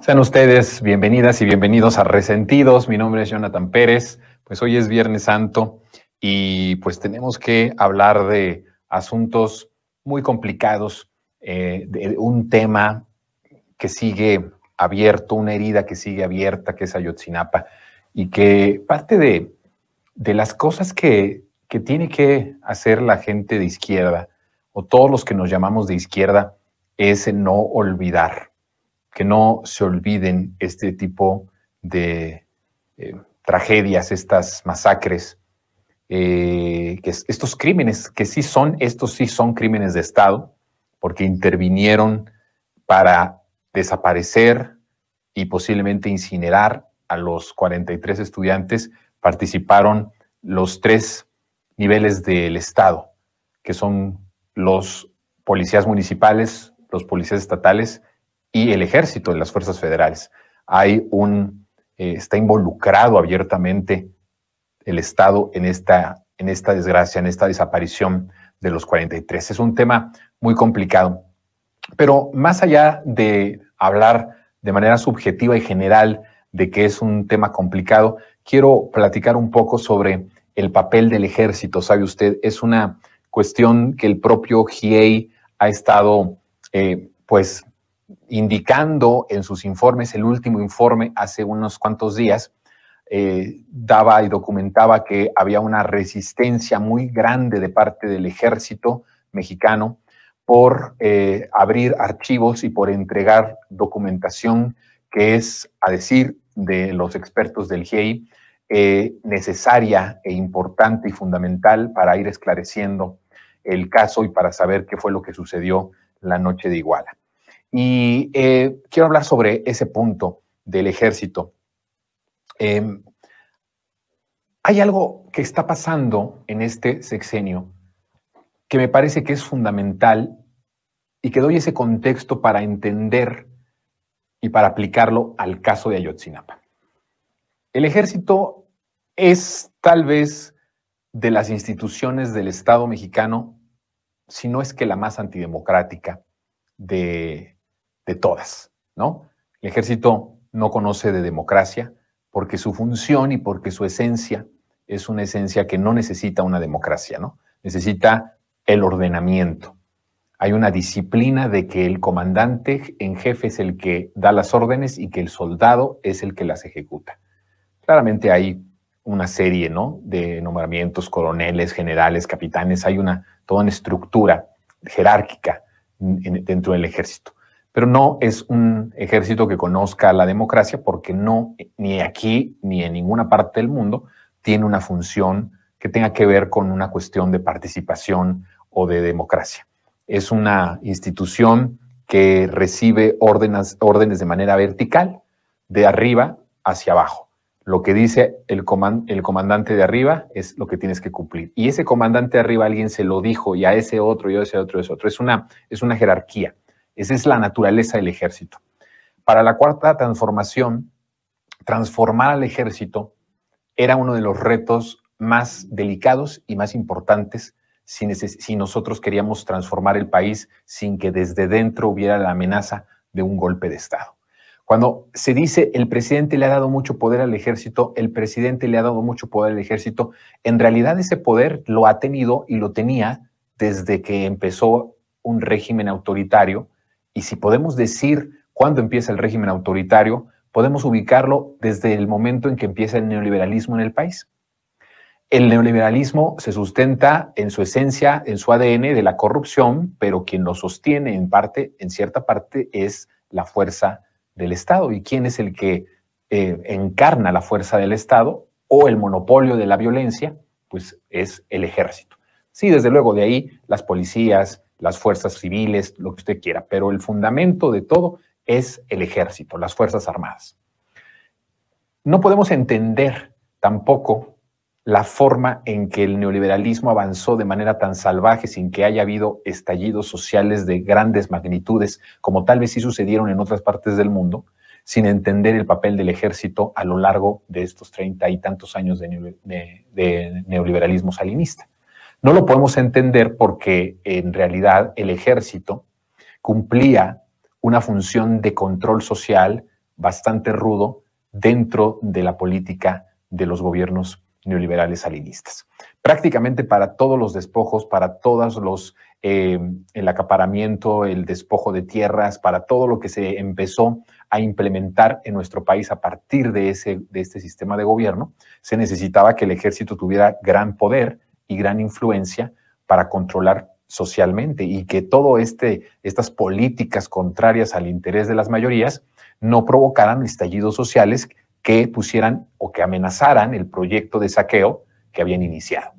Sean ustedes bienvenidas y bienvenidos a Resentidos. Mi nombre es Jonathan Pérez. Pues hoy es Viernes Santo y pues tenemos que hablar de asuntos muy complicados, de un tema que sigue abierto, una herida que sigue abierta, que es Ayotzinapa, y que parte de las cosas que tiene que hacer la gente de izquierda, o todos los que nos llamamos de izquierda, es no olvidar. Que no se olviden este tipo de tragedias, estas masacres, estos crímenes, estos sí son crímenes de Estado, porque intervinieron para desaparecer y posiblemente incinerar a los 43 estudiantes. Participaron los 3 niveles del Estado, que son los policías municipales, los policías estatales y el ejército de las fuerzas federales. Está involucrado abiertamente el Estado en esta desgracia, en esta desaparición de los 43. Es un tema muy complicado. Pero más allá de hablar de manera subjetiva y general de que es un tema complicado, quiero platicar un poco sobre el papel del ejército. Sabe usted, es una cuestión que el propio GIEI ha estado, indicando en sus informes. El último informe hace unos cuantos días daba y documentaba que había una resistencia muy grande de parte del ejército mexicano por abrir archivos y por entregar documentación que es, a decir de los expertos del GIEI, necesaria e importante y fundamental para ir esclareciendo el caso y para saber qué fue lo que sucedió la noche de Iguala. Y quiero hablar sobre ese punto del ejército. Hay algo que está pasando en este sexenio que me parece que es fundamental y que doy ese contexto para entender y para aplicarlo al caso de Ayotzinapa. El ejército es tal vez de las instituciones del Estado mexicano, si no es que la más antidemocrática de todas, ¿no? El ejército no conoce de democracia porque su función y porque su esencia es una esencia que no necesita una democracia, ¿no? Necesita el ordenamiento. Hay una disciplina de que el comandante en jefe es el que da las órdenes y que el soldado es el que las ejecuta. Claramente hay una serie, ¿no?, de nombramientos, coroneles, generales, capitanes. Hay toda una estructura jerárquica dentro del ejército. Pero no es un ejército que conozca la democracia porque no, ni aquí ni en ninguna parte del mundo, tiene una función que tenga que ver con una cuestión de participación o de democracia. Es una institución que recibe órdenes de manera vertical, de arriba hacia abajo. Lo que dice el comandante de arriba es lo que tienes que cumplir. Y ese comandante de arriba alguien se lo dijo, y a ese otro, y a ese otro, Es una jerarquía. Esa es la naturaleza del ejército. Para la Cuarta Transformación, transformar al ejército era uno de los retos más delicados y más importantes si nosotros queríamos transformar el país sin que desde dentro hubiera la amenaza de un golpe de Estado. Cuando se dice el presidente le ha dado mucho poder al ejército, en realidad ese poder lo ha tenido y lo tenía desde que empezó un régimen autoritario. Y si podemos decir cuándo empieza el régimen autoritario, podemos ubicarlo desde el momento en que empieza el neoliberalismo en el país. El neoliberalismo se sustenta en su esencia, en su ADN de la corrupción, pero quien lo sostiene en cierta parte, es la fuerza del Estado. ¿Y quién es el que encarna la fuerza del Estado o el monopolio de la violencia? Pues es el ejército. Sí, desde luego, de ahí las policías, las fuerzas civiles, lo que usted quiera, pero el fundamento de todo es el ejército, las Fuerzas Armadas. No podemos entender tampoco la forma en que el neoliberalismo avanzó de manera tan salvaje sin que haya habido estallidos sociales de grandes magnitudes, como tal vez sí sucedieron en otras partes del mundo, sin entender el papel del ejército a lo largo de estos 30 y tantos años de neoliberalismo salinista. No lo podemos entender porque en realidad el ejército cumplía una función de control social, bastante rudo dentro de la política de los gobiernos neoliberales salinistas. Prácticamente para todos los despojos, para todos los el acaparamiento, el despojo de tierras, para todo lo que se empezó a implementar en nuestro país a partir de este sistema de gobierno, se necesitaba que el ejército tuviera gran poder y gran influencia para controlar socialmente y que todo estas políticas contrarias al interés de las mayorías no provocaran estallidos sociales que pusieran o que amenazaran el proyecto de saqueo que habían iniciado.